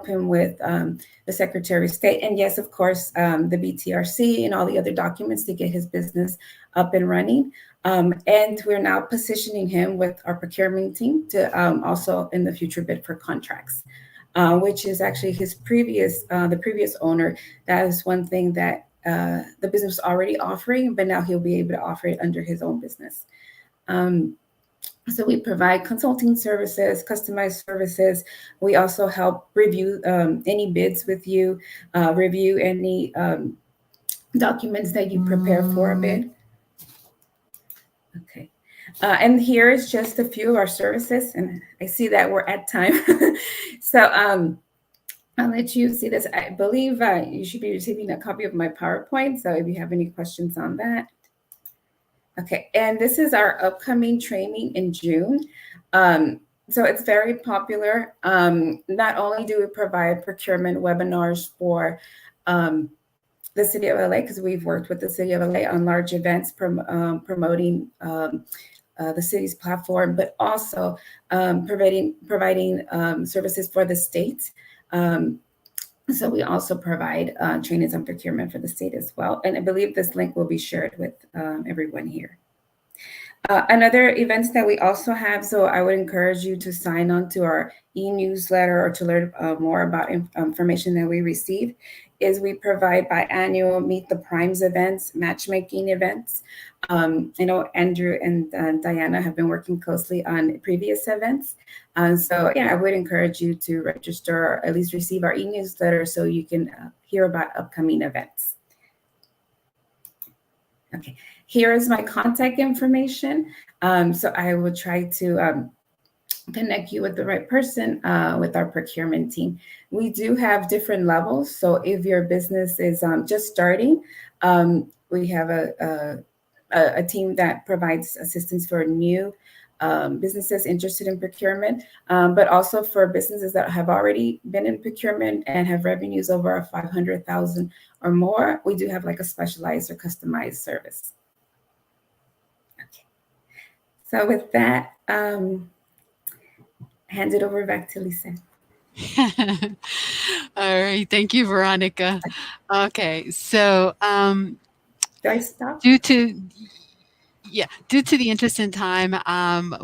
him with the Secretary of State, and yes, of course, the BTRC and all the other documents to get his business up and running. And we're now positioning him with our procurement team to also in the future bid for contracts, which is actually his the previous owner. That is one thing that the business was already offering, but now he'll be able to offer it under his own business. So we provide consulting services, customized services. We also help review any bids with you, review any documents that you prepare for a bid. Okay. And here is just a few of our services, and I see that we're at time. So I'll let you see this. I believe you should be receiving a copy of my PowerPoint, so if you have any questions on that. Okay, and this is our upcoming training in June. So it's very popular. Not only do we provide procurement webinars for the City of LA, because we've worked with the City of LA on large events promoting the city's platform, but also providing services for the state. So we also provide trainings on procurement for the state as well. And I believe this link will be shared with everyone here. Another events that we also have, so I would encourage you to sign on to our e-newsletter or to learn more about information that we receive, is we provide biannual Meet the Primes events, matchmaking events. I know Andrew and Diana have been working closely on previous events. So yeah, I would encourage you to register or at least receive our e-newsletter so you can hear about upcoming events. Okay, here is my contact information. So I will try to connect you with the right person with our procurement team. We do have different levels. So if your business is just starting, we have a team that provides assistance for new businesses interested in procurement, but also for businesses that have already been in procurement and have revenues over 500,000 or more. We do have like a specialized or customized service. Okay. So with that, hand it over back to Lisa. All right. Thank you, Veronica. Okay. So do I stop? Due to the interest in time,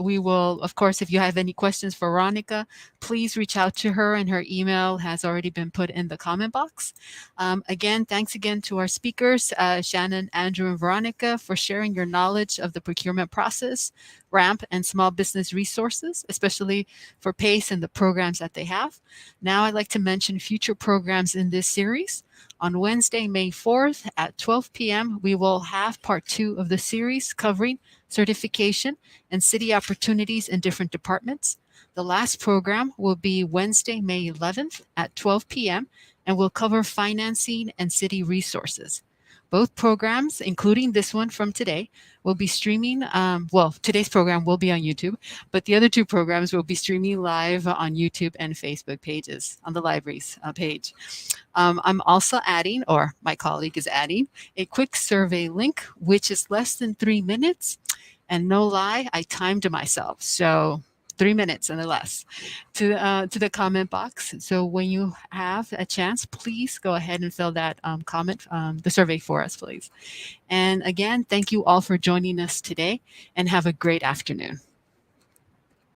we will, of course, if you have any questions for Veronica, please reach out to her, and her email has already been put in the comment box. Again, thanks again to our speakers, Shannon, Andrew, and Veronica, for sharing your knowledge of the procurement process, RAMP, and small business resources, especially for PACE and the programs that they have. Now I'd like to mention future programs in this series. On Wednesday, May 4th at 12 p.m., we will have part 2 of the series covering certification and city opportunities in different departments. The last program will be Wednesday, May 11th at 12 p.m. and will cover financing and city resources. Both programs, including this one from today, will be streaming. Well, today's program will be on YouTube, but the other 2 programs will be streaming live on YouTube and Facebook pages on the library's page. I'm also adding, or my colleague is adding, a quick survey link, which is less than 3 minutes. And no lie, I timed myself. So 3 minutes and less to the comment box. So when you have a chance, please go ahead and fill that the survey for us, please. And again, thank you all for joining us today, and have a great afternoon.